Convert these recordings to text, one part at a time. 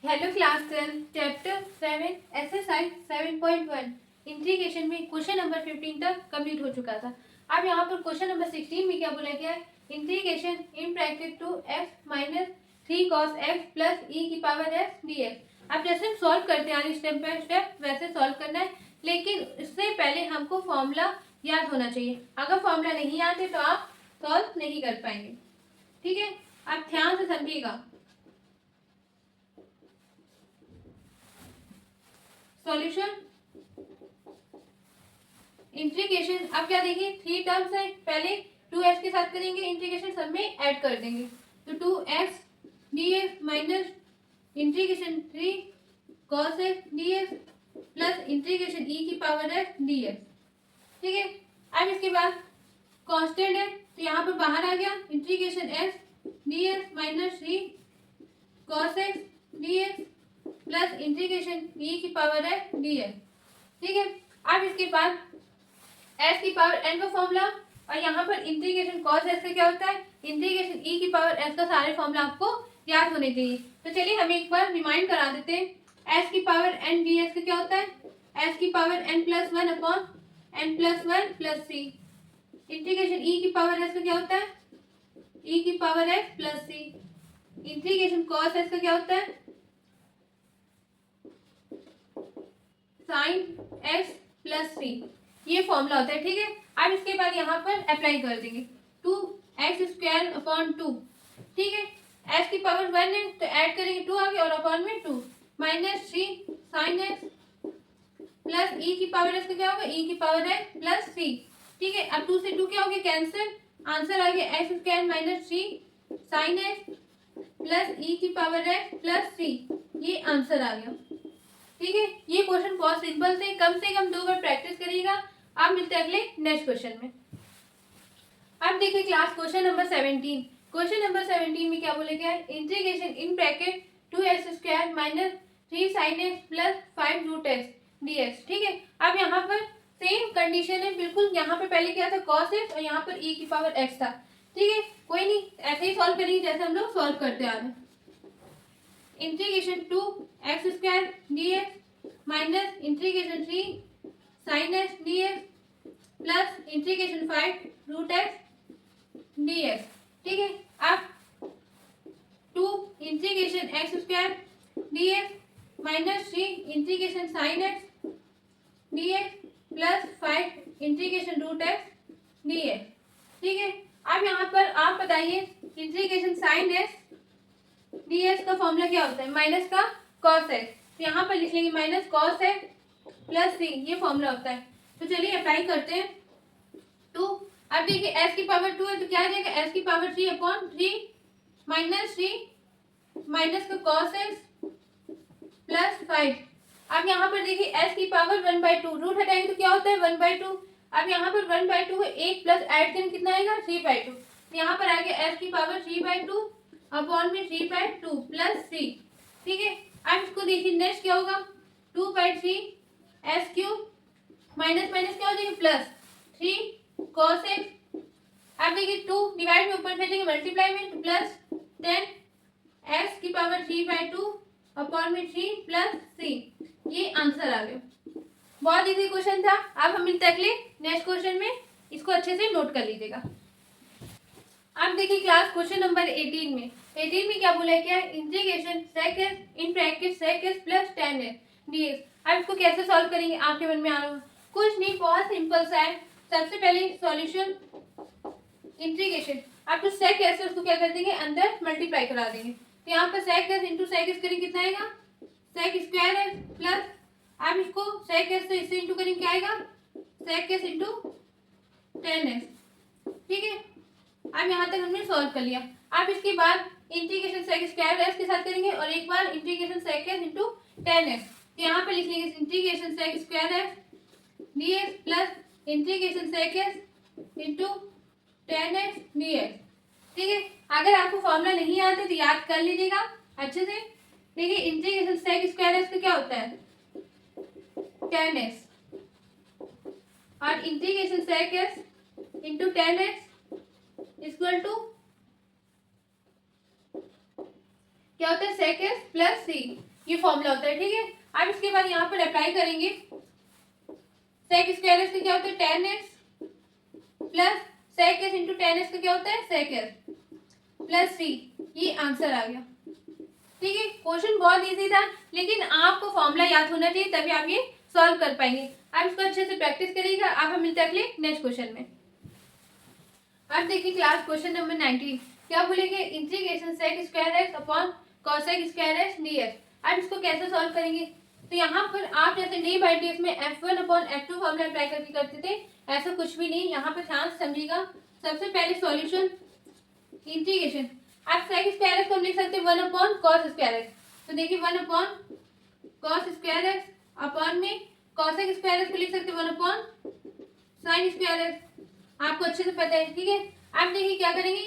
Hello class 12 chapter 7 exercise 7.1 integration में question number 15 तक complete हो चुका था। अब यहाँ पर क्वेश्चन नंबर 16 में क्या बोला गया है, integration in bracket two x minus 3 cos x plus e की पावर एक्स डी एक्स। अब जैसे हम सॉल्व करते हैं स्टेप बाय स्टेप वैसे सॉल्व करना है, लेकिन इससे पहले हमको फॉर्मूला याद होना चाहिए। अगर फॉर्मूला नहीं याद है तो आप सॉल्व नहीं कर पाएंगे। ठीक है, आप ध्यान से समझिएगा। सॉल्यूशन इंटीग्रेशन, अब क्या देखिए 3 टर्म्स है, पहले 2x के साथ करेंगे इंटीग्रेशन, सब में ऐड कर देंगे तो 2x dx minus integration 3 cos x dx plus integration e की पावर x dx। ठीक है, अब इसके बाद कांस्टेंट है तो यहाँ पर बाहर आ गया integration x dx minus 3 cos x dx plus integration e की पावर है dx। ठीक है, अब इसके बाद s की पावर n का फॉर्मूला और यहाँ पर इंटीग्रेशन cos s का क्या होता है, इंटीग्रेशन e की पावर s का सारे फॉर्मूला आपको याद होने चाहिए। तो चलिए हम एक बार रिमाइंड करा देते हैं। s की पावर n dx का क्या होता है, s की power n plus 1 upon n plus 1 plus c। Integration e की पावर s का क्या होता है, e की power s plus c। Integration cos s का क्या होता है, साइन एक्स प्लस सी। ये फॉर्मूला होता है। ठीक है, अब इसके बाद यहाँ पर अप्लाई कर देंगे 2x² अपॉन 2। ठीक है, s की पावर 1 है तो ऐड करेंगे 2 आगे और अपॉन में 2 minus 3 sine x plus e की पावर s का क्या होगा, e की पावर है प्लस सी। ठीक है, अब 2 से 2 क्या हो गया, कैंसिल, आंसर आ गया x² minus 3 sine x plus e की पावर है प्लस सी। ये आंसर आ गया। ठीक है, ये क्वेश्चन बहुत सिंपल थे, कम से कम 2 बार प्रैक्टिस करिएगा। आप मिलते हैं अगले नेक्स्ट क्वेश्चन में। अब देखिए class question number 17। Question number 17 में क्या बोले गया है, integration in bracket 2x² minus 3 sin x plus 5 root x dx। ठीक है, अब यहाँ पर सेम कंडीशन है बिल्कुल, यहाँ पे पहले क्या था cos x और यहाँ पर e की पावर x था। ठीक है, कोई नहीं, ऐसे ही सॉल्व करेंगे जैसे हम लोग सॉल्व करते आ रहे हैं। Integration 2x² dx minus integration 3 sin x dx plus integration 5 root x dx। ठीक है, अब 2 integration x² dx minus 3 integration sin x dx plus 5 integration root x dx। ठीक है, अब यहाँ पर आप बताइए इंटीग्रेशन sin x ds का फॉर्मूला क्या होता है, माइनस का cos x, तो यहाँ पर लिख लेंगे minus cos x plus c, ये फॉर्मूला होता है। तो चलिए अप्लाई करते हैं 2। अब देखिए s की पावर 2 है तो क्या आ जाएगा, s की पावर 3 अपॉन 3 माइनस 3 माइनस का cos x प्लस 5। अब यहाँ पर देखिए s की पावर 1/2, रूट हटाएंगे तो क्या होता है 1/2। अब यहाँ पर 1/2 है, 1 प्लस ऐड करें कितना आएगा 3/2, यहाँ पर आ गया s की पावर 3/2 अपॉन में 3/2 प्लस c। ठीक है, अब इसको देखिए नेक्स्ट क्या होगा, 2/3 s³ माइनस माइनस क्या हो जाएगा प्लस 3 cos x। अब देखिए 2 डिवाइड में ऊपर भेजेंगे मल्टीप्लाई में तो प्लस 10 s की पावर 3/2 अपॉन में 3 प्लस c। ये आंसर आ गया। बहुत इजी क्वेश्चन था। अब हम मिलते हैं अगले नेक्स्ट क्वेश्चन में, इसको अच्छे से नोट कर लीजिएगा। अब देखिए क्लास क्वेश्चन नंबर 18 में क्या बोला है, क्या integration sec s in bracket sec s plus tan s dx। अब इसको कैसे सॉल्व करेंगे, आपके मन में आ रहा है, कुछ नहीं, बहुत सिंपल सा है। सबसे पहले सॉल्यूशन इंटीग्रेशन, अब तो sec s है उसको क्या कर देंगे अंदर मल्टीप्लाई करा देंगे, तो यहाँ पर sec s into sec s करेंगे कितना आएगा sec² s प्लस, अब इसको sec s से इससे इंटू करेंगे क्या आएगा sec s into tan s। ठीक है, अब यहाँ तक हमने सॉल्व कर लिया। अब इसके बाद इंटीग्रेशन sec² s के साथ करेंगे और एक बार integration sec s into tan s, तो यहाँ पे लिख लेंगे integration sec² s dx plus integration sec s into tan s dx। ठीक है, अगर आपको फॉर्मूला नहीं आता है तो याद कर लीजिएगा अच्छे से। देखिए इंटीग्रेशन sec² s का क्या होता है tan s और integration sec s into tan s equal to क्या होता है sec s प्लस c। ये फॉर्मूला होता है, ठीक है। अब इसके बाद यहाँ पर अप्लाई करेंगे, सेक स्क्वायर एस का क्या होता है, tan x plus sec s into tan x का क्या होता है, सेक एस प्लस सी। ये आंसर आ गया, ठीक है। क्वेश्चन बहुत इजी था, लेकिन आपको फॉर्मूला याद होना चाहिए, तभी आप ये सॉल्व कर पाएंगे। आप इसको अच्छे से प्रैक्टिस करिएगा। आप हम मिलते हैं अगले नेक्स्ट क्वेश्चन में। अब देखिए क्लास क्वेश्चन नंबर 19 क्या बोलेंगे, integration sec square x upon cosec square x dx. अब इसको कैसे सॉल्व करेंगे, तो यहाँ पर आप जैसे डी बाई डी एक्स में f1 upon f2 formula apply करके करते थे, ऐसा कुछ भी नहीं। यहाँ पर ध्यान से समझिएगा। सबसे पहले सॉल्यूशन इंटीग्रेशन, आप सेक स्क्वायर एक्स को लिख सकते हैं 1 अपॉन कॉस स्क्वायर एक्स। तो देखिए 1 upon cos square x upon में कॉसेक स्क्वायर एक्स को लिख सकते हैं 1 अपॉन साइन स्क्वायर एक्स। आपको अच्छे से पता है, ठीक है। आप देखिए क्या करेंगे,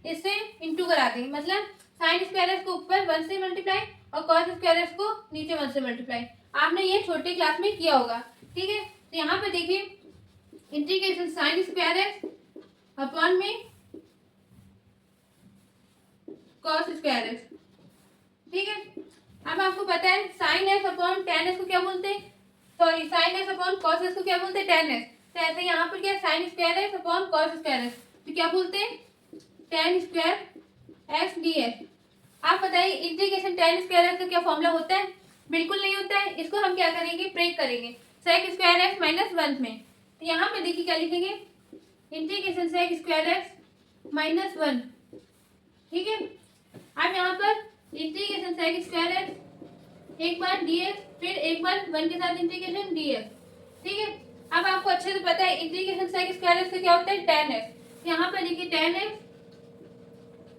इससे इंटू करा देंगे, मतलब साइन स्क्वायर एक्स को ऊपर 1 से मल्टीप्लाई और कॉस स्क्वायर एक्स को नीचे 1 से मल्टीप्लाई। आपने ये छोटे क्लास में किया होगा, ठीक है। तो यहाँ पे देखिए integration sine square x upon में कॉस स्क्वायर एक्स, ठीक है। अब आपको पता है sign x upon ten x को क्या बोलते हैं, sorry sine x upon cos x को क्या बोलते हैं, टेन एक्स। तो ऐसे यहाँ पर क्या sine square x upon cos square x, तो क्या बोलते हैं, ten square x d x. आप बताइए इंटीग्रेशन टेन स्क्वायर एक्स का क्या फॉर्मूला होता है, बिल्कुल नहीं होता है। इसको हम क्या करेंगे, ब्रेक करेंगे सेक स्क्वायर एक्स माइनस 1 में। तो यहाँ पे देखिए क्या लिखेंगे, integration sec square x minus 1, ठीक है। अब यहाँ पर इंटीग्रेशन सेक स्क्वायर एक्स एक बार डी एक्स, फिर एक बार 1 के साथ इंटीग्रेशन डी एक्स, ठीक है। अब आपको अच्छे से पता है इंटीग्रेशन सेक स्क्वायर एक्स का क्या होता है, टेन एक्स। यहाँ पर देखिए टेन एक्स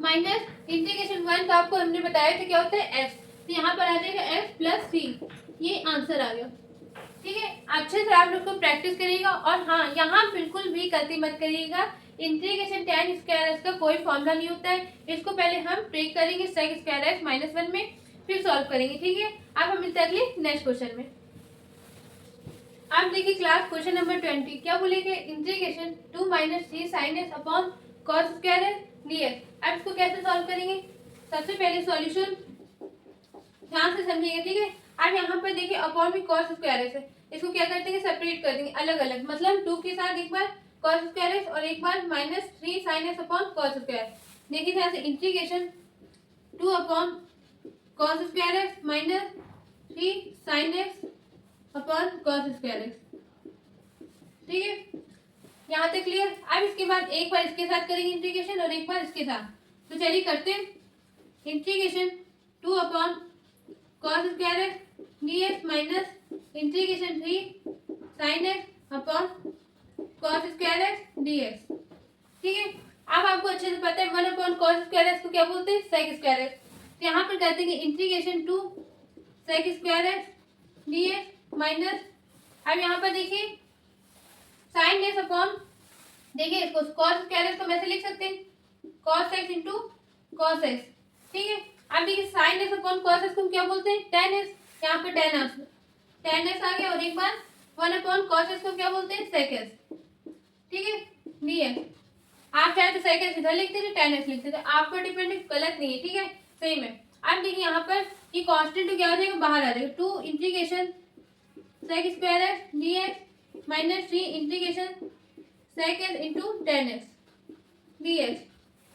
माइनस इंटीग्रेशन 1 का आपको हमने बताया था क्या होता है, एक्स। तो यहाँ पर आ जाएगा एक्स प्लस सी। ये आंसर आ गया, ठीक है। अच्छे से आप लोग को प्रैक्टिस करिएगा। और हाँ, यहाँ बिल्कुल भी गलती मत करिएगा, इंटीग्रेशन टेन स्क्वायर एक्स का कोई फॉर्मूला नहीं होता है। इसको पहले हम ब्रेक करेंगे सेक स्क्वायर एक्स माइनस 1 में, फिर सॉल्व करेंगे, ठीक है। अब हम मिलते हैं अगले नेक्स्ट क्वेश्चन में। आप देखिए क्लास क्वेश्चन नंबर 20 क्या बोलेंगे, integration 2 minus 3 sine x upon cos square x dx. अब इसको कैसे सॉल्व करेंगे, सबसे पहले सॉल्यूशन ध्यान से समझिएगा, ठीक है। अब यहाँ पर देखिए अपॉन में कॉस स्क्वायर एक्स है, इसको क्या करते हैं, सेपरेट कर देंगे अलग अलग, मतलब 2 के साथ एक बार कॉस स्क्वायर एक्स और एक बार minus 3 sine x upon cos square. देखिए ध्यान से, integration 2 upon cos square x minus 3 sine x upon cos square x, ठीक है। यहाँ तक क्लियर। अब इसके बाद एक बार इसके साथ करेंगे इंटीग्रेशन और एक बार इसके साथ। तो चलिए करते हैं, integration 2 upon cos square x dx minus integration 3 sine x upon cos square x dx, ठीक है। अब आपको अच्छे से पता है 1 अपॉन कॉस स्क्वायर एक्स को क्या बोलते हैं, सेक स्क्वायर एक्स। तो यहाँ पर कहते हैं integration 2 sec square x dx minus, अब यहाँ पर देखिए साइन एक्स अपॉन, देखिए इसको कॉस स्क्वायर एक्स को वैसे लिख सकते हैं cos x into cos x, ठीक है। अब देखिए sign x upon cos x को क्या बोलते हैं, टेन एक्स। यहाँ पर टेन एक्स आ गया और एक बार 1 अपॉन कॉस एक्स को क्या बोलते हैं, सेक एक्स, ठीक है डी एक्स। आप चाहे तो सेक एक्स इधर लिखते थे, टेन एक्स लिखते थे, आप पर डिपेंड, गलत नहीं है, ठीक है, सही में। अब देखिए यहाँ पर ये कांस्टेंट तो क्या हो जाएगा, बाहर आ जाएगा, 2 integration sec square x d x minus 3 integration sec x into tan x d x,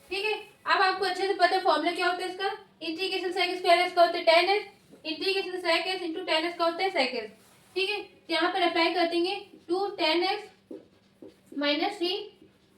ठीक है। अब आपको अच्छे से पता है फॉर्मूला क्या होता है इसका, इंटीग्रेशन सेक स्क्वायर एक्स का होता है tan x, integration sec x into tan x का होता है सेक एक्स, ठीक है। तो यहाँ पर अप्लाई कर देंगे 2 tan x minus 3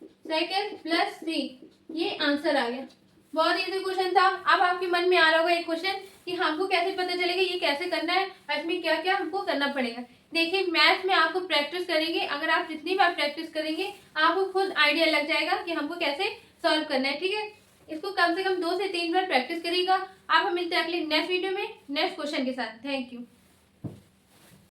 sec x plus 3। ये आंसर आ गया। बहुत इजी क्वेश्चन था। अब आपके मन में आ रहा होगा एक क्वेश्चन कि हमको कैसे पता चलेगा ये कैसे करना है, इसमें क्या क्या हमको करना पड़ेगा। देखिए मैथ में आपको प्रैक्टिस करेंगे, अगर आप जितनी बार प्रैक्टिस करेंगे आपको खुद आइडिया लग जाएगा कि हमको कैसे सॉल्व करना है, ठीक है। इसको कम से कम 2 से 3 बार प्रैक्टिस करिएगा। आप हम मिलते हैं अगले नेक्स्ट वीडियो में नेक्स्ट क्वेश्चन के साथ। Thank you.